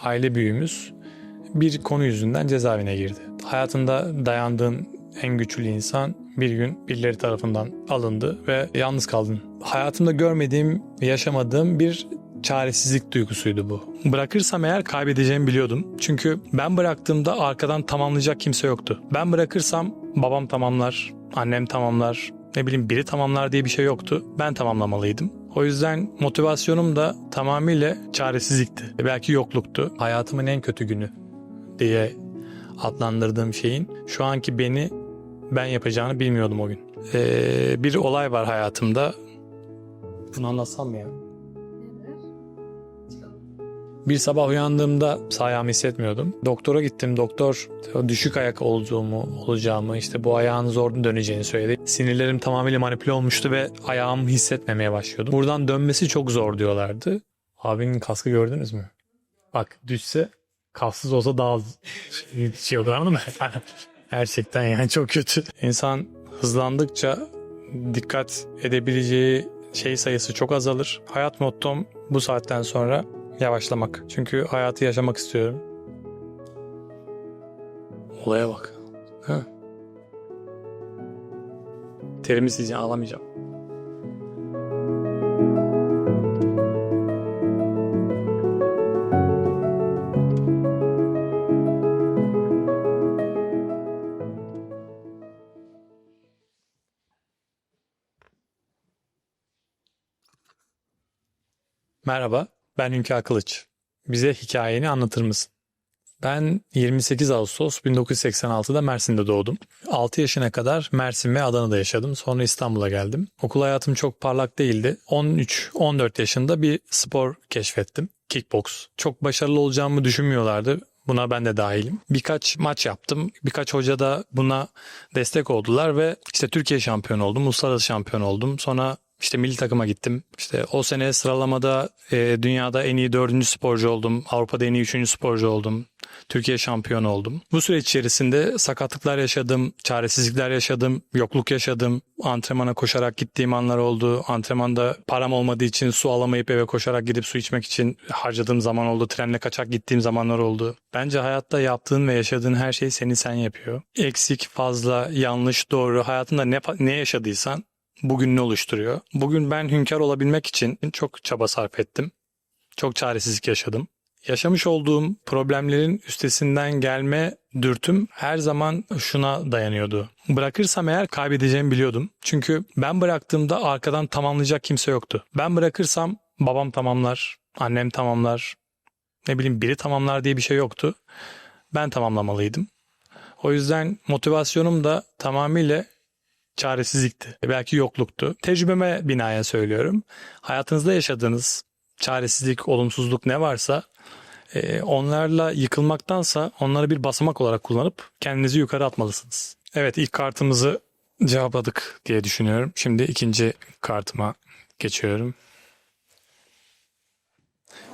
aile büyüğümüz bir konu yüzünden cezaevine girdi. Hayatında dayandığın en güçlü insan bir gün birileri tarafından alındı ve yalnız kaldın. Hayatımda görmediğim, yaşamadığım bir çaresizlik duygusuydu bu. Bırakırsam eğer kaybedeceğimi biliyordum. Çünkü ben bıraktığımda arkadan tamamlayacak kimse yoktu. Ben bırakırsam babam tamamlar, annem tamamlar, ne bileyim biri tamamlar diye bir şey yoktu. Ben tamamlamalıydım. O yüzden motivasyonum da tamamıyla çaresizlikti. Belki yokluktu. Hayatımın en kötü günü diye adlandırdığım şeyin şu anki beni ben yapacağını bilmiyordum o gün. Bir olay var hayatımda. Bunu anlatsam mı ya? Bir sabah uyandığımda sağ ayağımı hissetmiyordum. Doktora gittim. Doktor düşük ayak olacağımı, işte bu ayağın zor döneceğini söyledi. Sinirlerim tamamıyla manipüle olmuştu ve ayağımı hissetmemeye başlıyordum. Buradan dönmesi çok zor diyorlardı. Abinin kaskı gördünüz mü? Bak düşse kassız olsa daha şey olur, anladın mı? Gerçekten yani çok kötü. İnsan hızlandıkça dikkat edebileceği şey sayısı çok azalır. Hayat mottom bu saatten sonra yavaşlamak. Çünkü hayatı yaşamak istiyorum. Olaya bak. Ha. Terimi sileceğim, ağlamayacağım. Merhaba, ben Hünkar Kılıç. Bize hikayeni anlatır mısın? Ben 28 Ağustos 1986'da Mersin'de doğdum. 6 yaşına kadar Mersin ve Adana'da yaşadım. Sonra İstanbul'a geldim. Okul hayatım çok parlak değildi. 13-14 yaşında bir spor keşfettim. Kickbox. Çok başarılı olacağımı düşünmüyorlardı. Buna ben de dahilim. Birkaç maç yaptım. Birkaç hoca da buna destek oldular ve işte Türkiye şampiyonu oldum. Uluslararası şampiyon oldum. Sonra işte milli takıma gittim. İşte o sene sıralamada dünyada en iyi 4. sporcu oldum. Avrupa'da en iyi 3. sporcu oldum. Türkiye şampiyonu oldum. Bu süreç içerisinde sakatlıklar yaşadım, çaresizlikler yaşadım, yokluk yaşadım. Antrenmana koşarak gittiğim anlar oldu. Antrenmanda param olmadığı için su alamayıp eve koşarak gidip su içmek için harcadığım zaman oldu. Trenle kaçak gittiğim zamanlar oldu. Bence hayatta yaptığın ve yaşadığın her şey seni sen yapıyor. Eksik, fazla, yanlış, doğru, hayatında ne yaşadıysan bugün ne oluşturuyor? Bugün ben hünkâr olabilmek için çok çaba sarf ettim. Çok çaresizlik yaşadım. Yaşamış olduğum problemlerin üstesinden gelme dürtüm her zaman şuna dayanıyordu. Bırakırsam eğer kaybedeceğimi biliyordum. Çünkü ben bıraktığımda arkadan tamamlayacak kimse yoktu. Ben bırakırsam babam tamamlar, annem tamamlar, ne bileyim biri tamamlar diye bir şey yoktu. Ben tamamlamalıydım. O yüzden motivasyonum da tamamıyla çaresizlikti. Belki yokluktu. Tecrübeme binaen söylüyorum. Hayatınızda yaşadığınız çaresizlik, olumsuzluk ne varsa onlarla yıkılmaktansa onları bir basamak olarak kullanıp kendinizi yukarı atmalısınız. Evet, ilk kartımızı cevapladık diye düşünüyorum. Şimdi ikinci kartıma geçiyorum.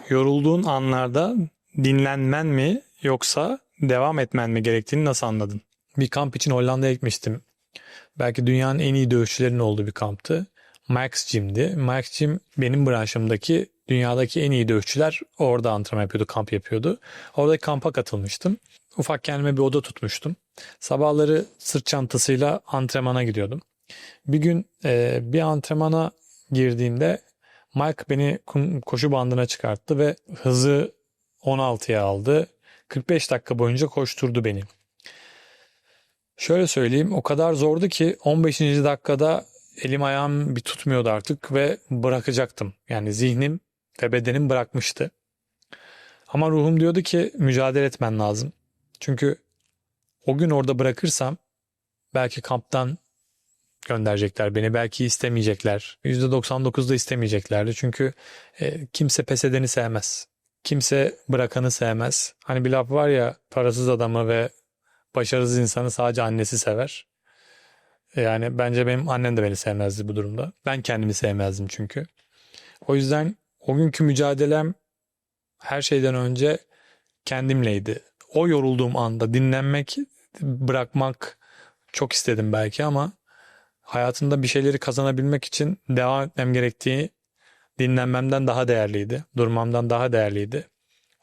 Yorulduğun anlarda dinlenmen mi yoksa devam etmen mi gerektiğini nasıl anladın? Bir kamp için Hollanda'ya gitmiştim. Belki dünyanın en iyi dövüşçülerinin olduğu bir kamptı. Max Gym'di. Max Gym benim branşımdaki dünyadaki en iyi dövüşçüler orada antrenman yapıyordu, kamp yapıyordu. Oradaki kampa katılmıştım. Ufak kendime bir oda tutmuştum. Sabahları sırt çantasıyla antrenmana gidiyordum. Bir gün bir antrenmana girdiğimde Mike beni koşu bandına çıkarttı ve hızı 16'ya aldı. 45 dakika boyunca koşturdu beni. Şöyle söyleyeyim, o kadar zordu ki 15. dakikada elim ayağım bir tutmuyordu artık ve bırakacaktım. Yani zihnim ve bedenim bırakmıştı. Ama ruhum diyordu ki mücadele etmen lazım. Çünkü o gün orada bırakırsam belki kamptan gönderecekler beni, belki istemeyecekler. %99'da istemeyeceklerdi. Çünkü kimse pes edeni sevmez. Kimse bırakanı sevmez. Hani bir laf var ya, parasız adamı ve başarısız insanı sadece annesi sever. Yani bence benim annem de beni sevmezdi bu durumda. Ben kendimi sevmezdim çünkü. O yüzden o günkü mücadelem her şeyden önce kendimleydi. O yorulduğum anda dinlenmek, bırakmak çok istedim belki ama hayatımda bir şeyleri kazanabilmek için devam etmem gerektiği dinlenmemden daha değerliydi. Durmamdan daha değerliydi.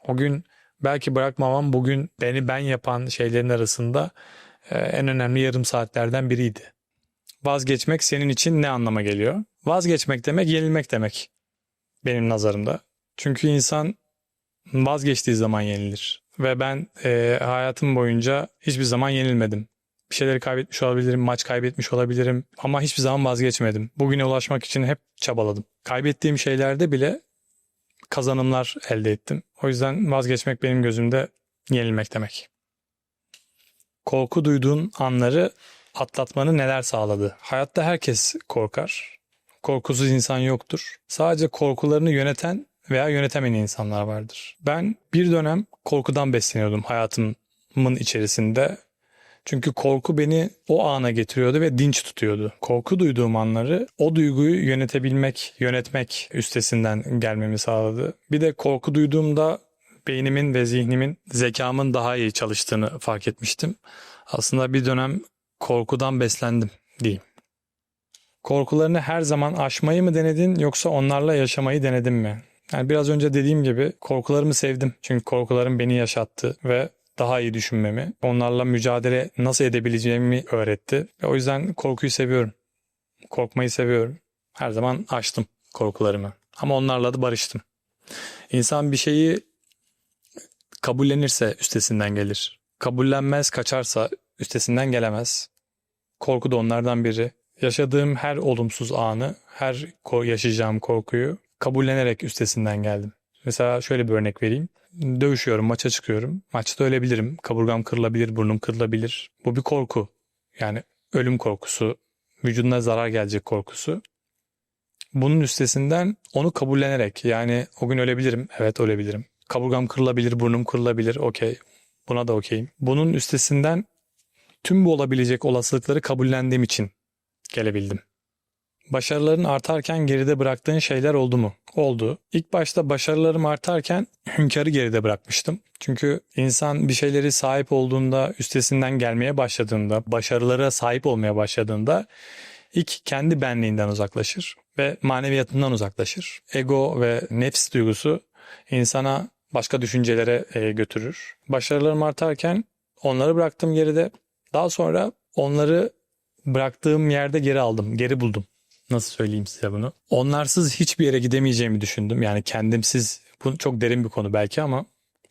O gün Belki bırakmamam bugün beni ben yapan şeylerin arasında en önemli yarım saatlerden biriydi. Vazgeçmek senin için ne anlama geliyor? Vazgeçmek demek yenilmek demek benim nazarımda. Çünkü insan vazgeçtiği zaman yenilir. Ve ben hayatım boyunca hiçbir zaman yenilmedim. Bir şeyleri kaybetmiş olabilirim, maç kaybetmiş olabilirim ama hiçbir zaman vazgeçmedim. Bugüne ulaşmak için hep çabaladım. Kaybettiğim şeylerde bile kazanımlar elde ettim. O yüzden vazgeçmek benim gözümde yenilmek demek. Korku duyduğun anları atlatmanı neler sağladı? Hayatta herkes korkar. Korkusuz insan yoktur. Sadece korkularını yöneten veya yönetemeyen insanlar vardır. Ben bir dönem korkudan besleniyordum hayatımın içerisinde. Çünkü korku beni o ana getiriyordu ve dinç tutuyordu. Korku duyduğum anları o duyguyu yönetebilmek, yönetmek üstesinden gelmemi sağladı. Bir de korku duyduğumda beynimin ve zihnimin, zekamın daha iyi çalıştığını fark etmiştim. Aslında bir dönem korkudan beslendim diyeyim. Korkularını her zaman aşmayı mı denedin yoksa onlarla yaşamayı denedin mi? Yani biraz önce dediğim gibi korkularımı sevdim. Çünkü korkularım beni yaşattı ve daha iyi düşünmemi, onlarla mücadele nasıl edebileceğimi öğretti. Ve o yüzden korkuyu seviyorum. Korkmayı seviyorum. Her zaman aştım korkularımı. Ama onlarla da barıştım. İnsan bir şeyi kabullenirse üstesinden gelir. Kabullenmez, kaçarsa üstesinden gelemez. Korku da onlardan biri. Yaşadığım her olumsuz anı, her yaşayacağım korkuyu kabullenerek üstesinden geldim. Mesela şöyle bir örnek vereyim. Dövüşüyorum, maça çıkıyorum. Maçta ölebilirim. Kaburgam kırılabilir, burnum kırılabilir. Bu bir korku. Yani ölüm korkusu, vücuduna zarar gelecek korkusu. Bunun üstesinden onu kabullenerek, yani o gün ölebilirim, evet ölebilirim. Kaburgam kırılabilir, burnum kırılabilir, okey. Buna da okeyim. Bunun üstesinden tüm bu olabilecek olasılıkları kabullendiğim için gelebildim. Başarıların artarken geride bıraktığın şeyler oldu mu? Oldu. İlk başta başarılarım artarken hünkârı geride bırakmıştım. Çünkü insan bir şeyleri sahip olduğunda, üstesinden gelmeye başladığında, başarılara sahip olmaya başladığında ilk kendi benliğinden uzaklaşır ve maneviyatından uzaklaşır. Ego ve nefs duygusu insana başka düşüncelere götürür. Başarılarım artarken onları bıraktım geride. Daha sonra onları bıraktığım yerde geri aldım, geri buldum. Nasıl söyleyeyim size bunu? Onlarsız hiçbir yere gidemeyeceğimi düşündüm. Yani kendimsiz, bu çok derin bir konu belki ama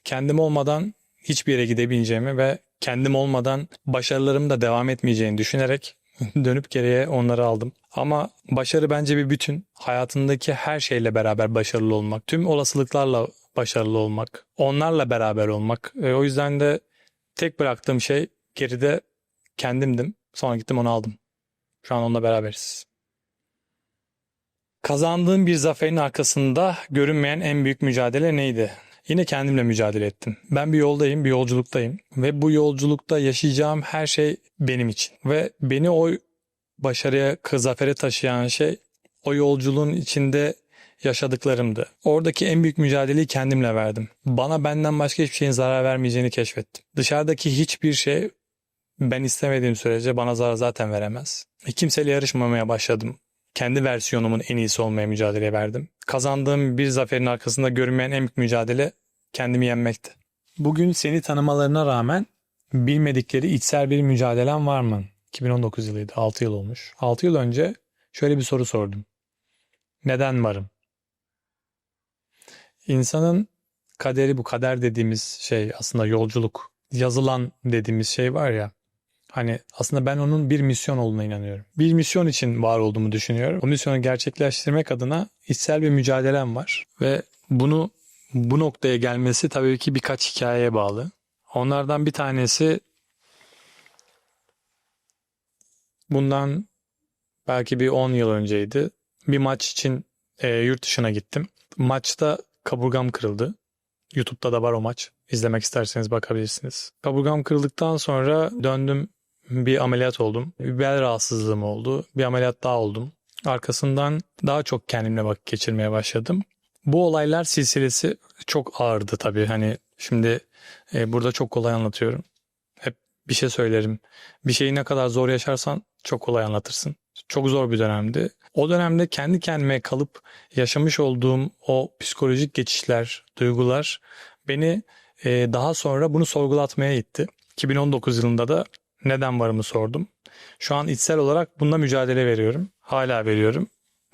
kendim olmadan hiçbir yere gidemeyeceğimi ve kendim olmadan başarılarım da devam etmeyeceğini düşünerek dönüp geriye onları aldım. Ama başarı bence bir bütün. Hayatındaki her şeyle beraber başarılı olmak, tüm olasılıklarla başarılı olmak, onlarla beraber olmak. O yüzden de tek bıraktığım şey geride kendimdim. Sonra gittim onu aldım. Şu an onunla beraberiz. Kazandığım bir zaferin arkasında görünmeyen en büyük mücadele neydi? Yine kendimle mücadele ettim. Ben bir yoldayım, bir yolculuktayım ve bu yolculukta yaşayacağım her şey benim için. Ve beni o başarıya, zafere taşıyan şey o yolculuğun içinde yaşadıklarımdı. Oradaki en büyük mücadeleyi kendimle verdim. Bana benden başka hiçbir şeyin zarar vermeyeceğini keşfettim. Dışarıdaki hiçbir şey ben istemediğim sürece bana zarar zaten veremez. Kimseyle yarışmamaya başladım. Kendi versiyonumun en iyisi olmaya mücadele verdim. Kazandığım bir zaferin arkasında görünmeyen en büyük mücadele kendimi yenmekti. Bugün seni tanımalarına rağmen bilmedikleri içsel bir mücadelen var mı? 2019 yılıydı, 6 yıl olmuş. 6 yıl önce şöyle bir soru sordum. Neden varım? İnsanın kaderi, bu kader dediğimiz şey aslında yolculuk, yazılan dediğimiz şey var ya. Hani aslında ben onun bir misyon olduğuna inanıyorum. Bir misyon için var olduğumu düşünüyorum. O misyonu gerçekleştirmek adına içsel bir mücadelem var. Ve bunu bu noktaya gelmesi tabii ki birkaç hikayeye bağlı. Onlardan bir tanesi bundan belki bir 10 yıl önceydi. Bir maç için yurt dışına gittim. Maçta kaburgam kırıldı. YouTube'da da var o maç. İzlemek isterseniz bakabilirsiniz. Kaburgam kırıldıktan sonra döndüm. Bir ameliyat oldum. Bir bel rahatsızlığım oldu. Bir ameliyat daha oldum. Arkasından daha çok kendimle vakit geçirmeye başladım. Bu olaylar silsilesi çok ağırdı tabii. Hani şimdi burada çok kolay anlatıyorum. Hep bir şey söylerim. Bir şeyi ne kadar zor yaşarsan çok kolay anlatırsın. Çok zor bir dönemdi. O dönemde kendi kendime kalıp yaşamış olduğum o psikolojik geçişler, duygular beni daha sonra bunu sorgulatmaya itti. 2019 yılında da neden varımı sordum. Şu an içsel olarak bununla mücadele veriyorum. Hala veriyorum.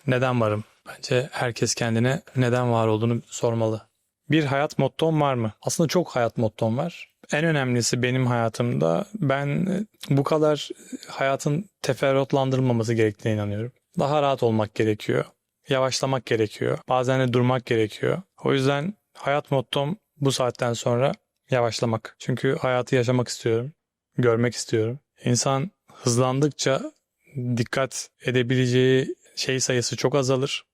Neden varım? Bence herkes kendine neden var olduğunu sormalı. Bir hayat mottom var mı? Aslında çok hayat mottom var. En önemlisi benim hayatımda ben bu kadar hayatın teferruatlandırılmaması gerektiğine inanıyorum. Daha rahat olmak gerekiyor. Yavaşlamak gerekiyor. Bazen de durmak gerekiyor. O yüzden hayat mottom bu saatten sonra yavaşlamak. Çünkü hayatı yaşamak istiyorum. Görmek istiyorum. İnsan hızlandıkça dikkat edebileceği şey sayısı çok azalır.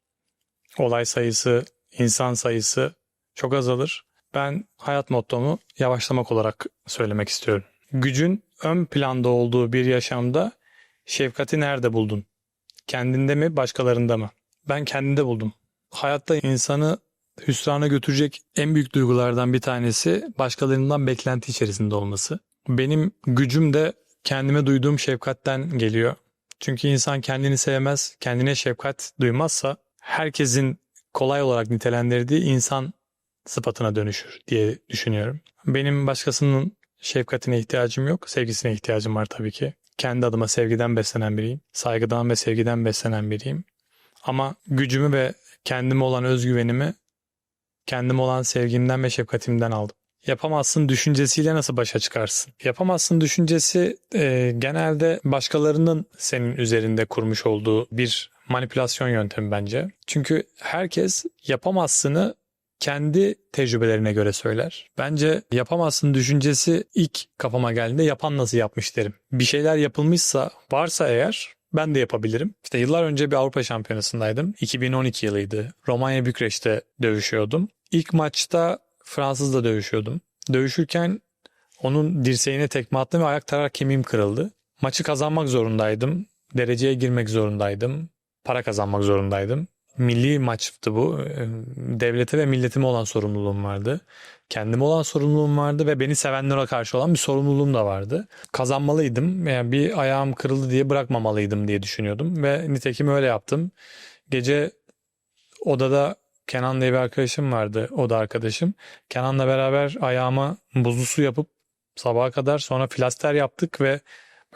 Olay sayısı, insan sayısı çok azalır. Ben hayat mottomu yavaşlamak olarak söylemek istiyorum. Gücün ön planda olduğu bir yaşamda şefkati nerede buldun? Kendinde mi, başkalarında mı? Ben kendimde buldum. Hayatta insanı hüsrana götürecek en büyük duygulardan bir tanesi başkalarından beklenti içerisinde olması. Benim gücüm de kendime duyduğum şefkatten geliyor. Çünkü insan kendini sevmez, kendine şefkat duymazsa herkesin kolay olarak nitelendirdiği insan sıfatına dönüşür diye düşünüyorum. Benim başkasının şefkatine ihtiyacım yok, sevgisine ihtiyacım var tabii ki. Kendi adıma sevgiden beslenen biriyim, saygıdan ve sevgiden beslenen biriyim. Ama gücümü ve kendime olan özgüvenimi kendime olan sevgimden ve şefkatimden aldım. Yapamazsın düşüncesiyle nasıl başa çıkarsın? Yapamazsın düşüncesi genelde başkalarının senin üzerinde kurmuş olduğu bir manipülasyon yöntemi bence. Çünkü herkes yapamazsını kendi tecrübelerine göre söyler. Bence yapamazsın düşüncesi ilk kafama geldiğinde yapan nasıl yapmış derim. Bir şeyler yapılmışsa, varsa eğer ben de yapabilirim. İşte yıllar önce bir Avrupa Şampiyonası'ndaydım. 2012 yılıydı. Romanya Bükreş'te dövüşüyordum. İlk maçta Fransız'la dövüşüyordum. Dövüşürken onun dirseğine tekme attım ve ayak tarar kemiğim kırıldı. Maçı kazanmak zorundaydım. Dereceye girmek zorundaydım. Para kazanmak zorundaydım. Milli maçtı bu. Devlete ve milletime olan sorumluluğum vardı. Kendime olan sorumluluğum vardı ve beni sevenlere karşı olan bir sorumluluğum da vardı. Kazanmalıydım. Yani bir ayağım kırıldı diye bırakmamalıydım diye düşünüyordum ve nitekim öyle yaptım. Gece odada Kenan diye bir arkadaşım vardı, o da arkadaşım. Kenan'la beraber ayağıma buzlu su yapıp sabaha kadar sonra plaster yaptık ve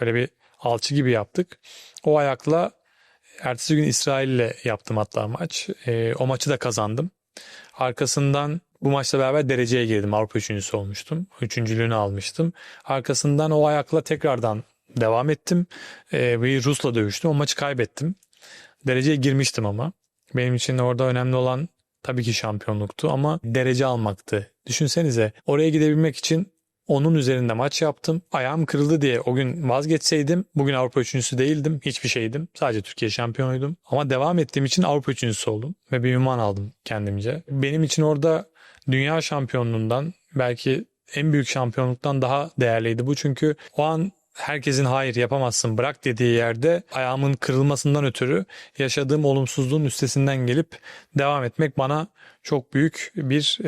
böyle bir alçı gibi yaptık. O ayakla ertesi gün İsrail'le yaptım hatta maç. O maçı da kazandım. Arkasından bu maçla beraber dereceye girdim. Avrupa üçüncüsü olmuştum. Üçüncülüğünü almıştım. Arkasından o ayakla tekrardan devam ettim. Bir Rus'la dövüştüm. O maçı kaybettim. Dereceye girmiştim ama. Benim için orada önemli olan tabii ki şampiyonluktu ama derece almaktı. Düşünsenize oraya gidebilmek için onun üzerinde maç yaptım. Ayağım kırıldı diye o gün vazgeçseydim bugün Avrupa üçüncüsü değildim. Hiçbir şeydim. Sadece Türkiye şampiyonuydum. Ama devam ettiğim için Avrupa üçüncüsü oldum ve bir ünvan aldım kendimce. Benim için orada dünya şampiyonluğundan belki en büyük şampiyonluktan daha değerliydi bu. Çünkü o an herkesin hayır yapamazsın bırak dediği yerde ayağımın kırılmasından ötürü yaşadığım olumsuzluğun üstesinden gelip devam etmek bana çok büyük bir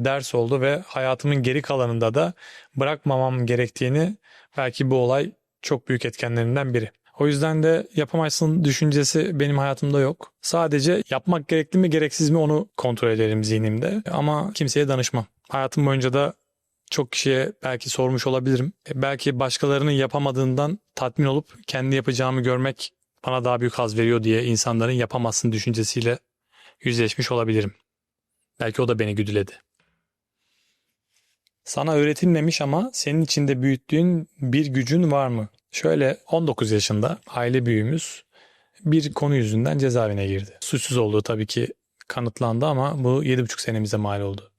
ders oldu ve hayatımın geri kalanında da bırakmamam gerektiğini belki bu olay çok büyük etkenlerinden biri. O yüzden de yapamazsın düşüncesi benim hayatımda yok. Sadece yapmak gerekli mi gereksiz mi onu kontrol ederim zihnimde ama kimseye danışmam. Hayatım boyunca da çok kişiye belki sormuş olabilirim. Belki başkalarının yapamadığından tatmin olup kendi yapacağımı görmek bana daha büyük haz veriyor diye insanların yapamazsın düşüncesiyle yüzleşmiş olabilirim. Belki o da beni güdüledi. Sana öğretilmemiş ama senin içinde büyüttüğün bir gücün var mı? Şöyle 19 yaşında aile büyüğümüz bir konu yüzünden cezaevine girdi. Suçsuz olduğu tabii ki kanıtlandı ama bu 7,5 senemize mal oldu.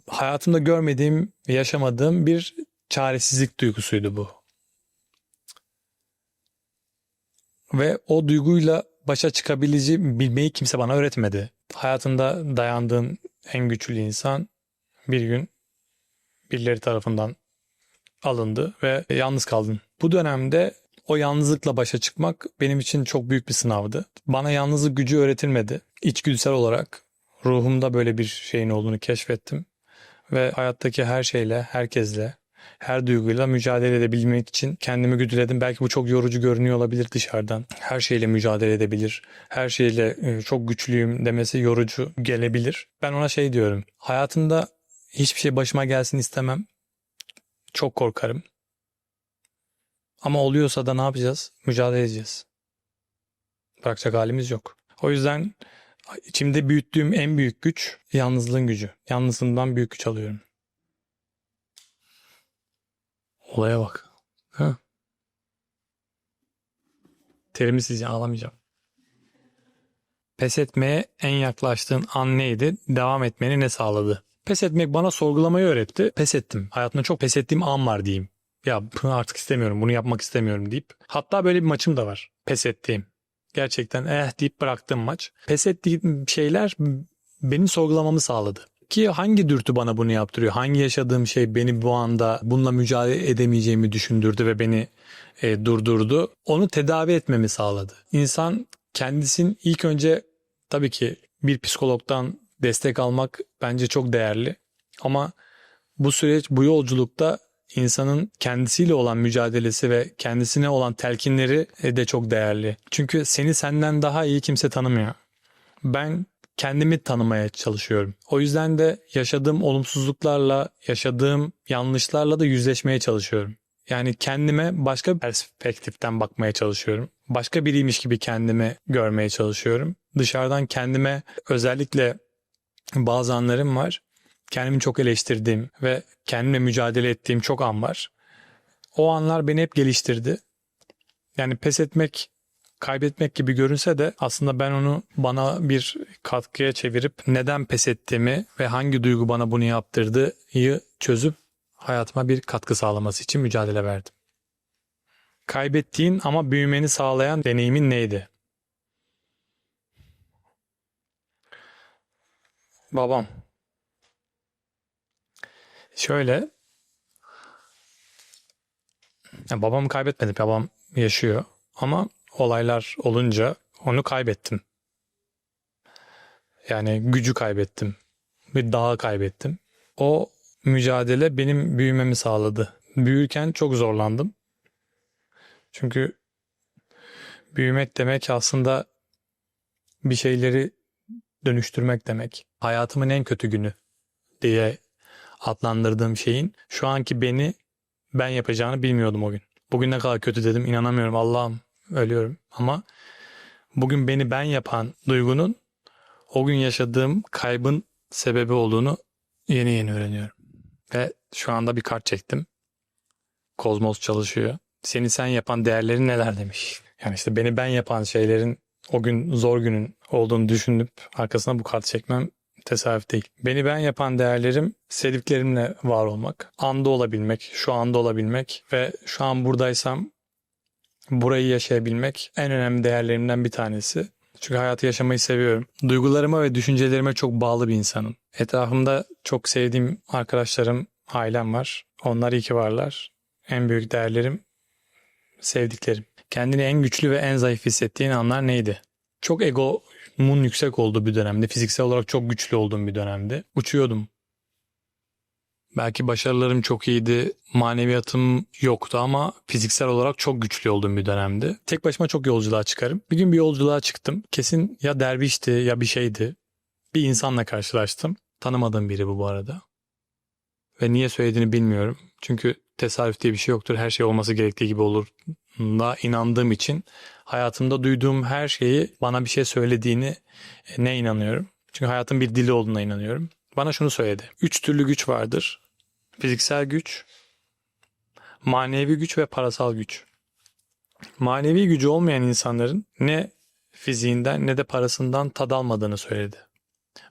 Hayatımda görmediğim ve yaşamadığım bir çaresizlik duygusuydu bu. Ve o duyguyla başa çıkabileceğimi bilmeyi kimse bana öğretmedi. Hayatında dayandığın en güçlü insan bir gün birileri tarafından alındı ve yalnız kaldın. Bu dönemde o yalnızlıkla başa çıkmak benim için çok büyük bir sınavdı. Bana yalnızlık gücü öğretilmedi. İçgüdüsel olarak ruhumda böyle bir şeyin olduğunu keşfettim. Ve hayattaki her şeyle, herkesle, Her duyguyla mücadele edebilmek için kendimi güdüledim. Belki bu çok yorucu görünüyor olabilir dışarıdan. Her şeyle mücadele edebilir. Her şeyle çok güçlüyüm demesi yorucu gelebilir. Ben ona şey diyorum. Hayatımda hiçbir şey başıma gelsin istemem. Çok korkarım. Ama oluyorsa da ne yapacağız? Mücadele edeceğiz. Bırakacak halimiz yok. O yüzden içimde büyüttüğüm en büyük güç yalnızlığın gücü. Yalnızlığımdan büyük güç alıyorum. Olaya bak. Ha. Terimi sizce ağlamayacağım. Pes etmeye en yaklaştığın an neydi? Devam etmeni ne sağladı? Pes etmek bana sorgulamayı öğretti. Pes ettim. Hayatımda çok pes ettiğim an var diyeyim. Ya bunu artık istemiyorum, bunu yapmak istemiyorum deyip. Hatta böyle bir maçım da var. Pes ettiğim. Gerçekten deyip bıraktığım maç. Pes ettiğim şeyler benim sorgulamamı sağladı. Ki hangi dürtü bana bunu yaptırıyor? Hangi yaşadığım şey beni bu anda bununla mücadele edemeyeceğimi düşündürdü ve beni durdurdu? Onu tedavi etmemi sağladı. İnsan kendisinin ilk önce tabii ki bir psikologdan destek almak bence çok değerli. Ama bu süreç, bu yolculukta insanın kendisiyle olan mücadelesi ve kendisine olan telkinleri de çok değerli. Çünkü seni senden daha iyi kimse tanımıyor. Ben kendimi tanımaya çalışıyorum. O yüzden de yaşadığım olumsuzluklarla, yaşadığım yanlışlarla da yüzleşmeye çalışıyorum. Yani kendime başka bir perspektiften bakmaya çalışıyorum. Başka biriymiş gibi kendimi görmeye çalışıyorum. Dışarıdan kendime özellikle bazı anlarım var. Kendimi çok eleştirdiğim ve kendimle mücadele ettiğim çok an var. O anlar beni hep geliştirdi. Yani pes etmek, kaybetmek gibi görünse de aslında ben onu bana bir katkıya çevirip neden pes ettiğimi ve hangi duygu bana bunu yaptırdığıyı çözüp hayatıma bir katkı sağlaması için mücadele verdim. Kaybettiğin ama büyümeni sağlayan deneyimin neydi? Babam. Şöyle, babamı kaybetmedim. Babam yaşıyor. Ama olaylar olunca onu kaybettim. Yani gücü kaybettim. Bir dağı kaybettim. O mücadele benim büyümemi sağladı. Büyürken çok zorlandım. Çünkü büyümek demek aslında bir şeyleri dönüştürmek demek. Hayatımın en kötü günü diye adlandırdığım şeyin şu anki beni ben yapacağını bilmiyordum o gün. Bugün ne kadar kötü dedim, inanamıyorum, Allah'ım, ölüyorum. Ama bugün beni ben yapan duygunun o gün yaşadığım kaybın sebebi olduğunu yeni yeni öğreniyorum. Ve şu anda bir kart çektim. Kozmos çalışıyor. Seni sen yapan değerlerin neler demiş. Yani işte beni ben yapan şeylerin o gün zor günün olduğunu düşünüp arkasına bu kartı çekmem tesadüf değil. Beni ben yapan değerlerim sevdiklerimle var olmak, anda olabilmek, şu anda olabilmek ve şu an buradaysam burayı yaşayabilmek en önemli değerlerimden bir tanesi. Çünkü hayatı yaşamayı seviyorum. Duygularıma ve düşüncelerime çok bağlı bir insanım. Etrafımda çok sevdiğim arkadaşlarım, ailem var. Onlar iyi ki varlar. En büyük değerlerim, sevdiklerim. Kendini en güçlü ve en zayıf hissettiğin anlar neydi? Çok egomun yüksek olduğu bir dönemde, fiziksel olarak çok güçlü olduğum bir dönemde. Uçuyordum. Belki başarılarım çok iyiydi, maneviyatım yoktu ama fiziksel olarak çok güçlü olduğum bir dönemdi. Tek başıma çok yolculuğa çıkarım. Bir gün bir yolculuğa çıktım. Kesin ya dervişti ya bir şeydi. Bir insanla karşılaştım. Tanımadığım biri bu arada. Ve niye söylediğini bilmiyorum. Çünkü tesadüf diye bir şey yoktur. Her şey olması gerektiği gibi olur da inandığım için hayatımda duyduğum her şeyi bana bir şey söylediğini ne inanıyorum. Çünkü hayatın bir dili olduğuna inanıyorum. Bana şunu söyledi. 3 türlü güç vardır. Fiziksel güç, manevi güç ve parasal güç. Manevi gücü olmayan insanların ne fiziğinden ne de parasından tad almadığını söyledi.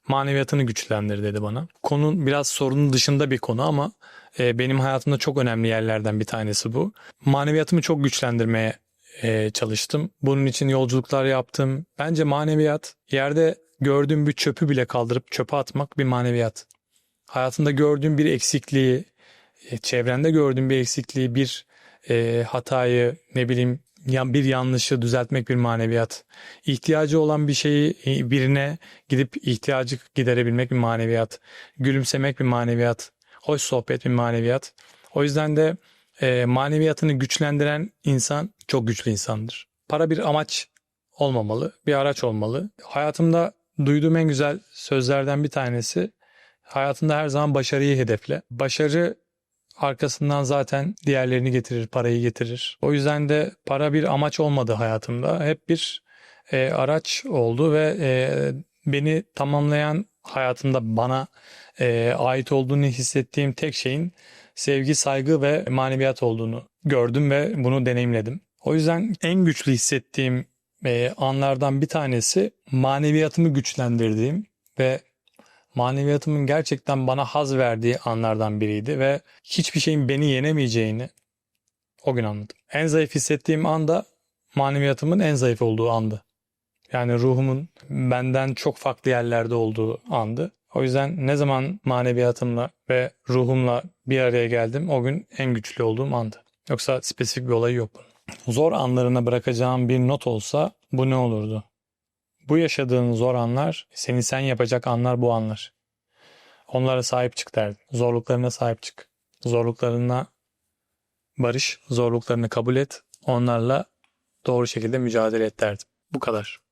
Maneviyatını güçlendir dedi bana. Konu biraz sorunun dışında bir konu ama benim hayatımda çok önemli yerlerden bir tanesi bu. Maneviyatımı çok güçlendirmeye çalıştım. Bunun için yolculuklar yaptım. Bence maneviyat yerde gördüğüm bir çöpü bile kaldırıp çöpe atmak bir maneviyat. Hayatında gördüğün bir eksikliği, çevrende gördüğün bir eksikliği, bir hatayı, ne bileyim bir yanlışı düzeltmek bir maneviyat. İhtiyacı olan bir şeyi birine gidip ihtiyacı giderebilmek bir maneviyat. Gülümsemek bir maneviyat. Hoş sohbet bir maneviyat. O yüzden de maneviyatını güçlendiren insan çok güçlü insandır. Para bir amaç olmamalı, bir araç olmalı. Hayatımda duyduğum en güzel sözlerden bir tanesi, hayatında her zaman başarıyı hedefle. Başarı arkasından zaten diğerlerini getirir, parayı getirir. O yüzden de para bir amaç olmadı hayatımda. Hep bir araç oldu ve beni tamamlayan, hayatımda bana ait olduğunu hissettiğim tek şeyin sevgi, saygı ve maneviyat olduğunu gördüm ve bunu deneyimledim. O yüzden en güçlü hissettiğim anlardan bir tanesi maneviyatımı güçlendirdiğim ve maneviyatımın gerçekten bana haz verdiği anlardan biriydi ve hiçbir şeyin beni yenemeyeceğini o gün anladım. En zayıf hissettiğim anda maneviyatımın en zayıf olduğu andı. Yani ruhumun benden çok farklı yerlerde olduğu andı. O yüzden ne zaman maneviyatımla ve ruhumla bir araya geldim, o gün en güçlü olduğum andı. Yoksa spesifik bir olayı yok bunun. Zor anlarına bırakacağım bir not olsa bu ne olurdu? Bu yaşadığın zor anlar, seni sen yapacak anlar bu anlar. Onlara sahip çık derdim. Zorluklarına sahip çık. Zorluklarına barış, zorluklarını kabul et. Onlarla doğru şekilde mücadele et derdim. Bu kadar.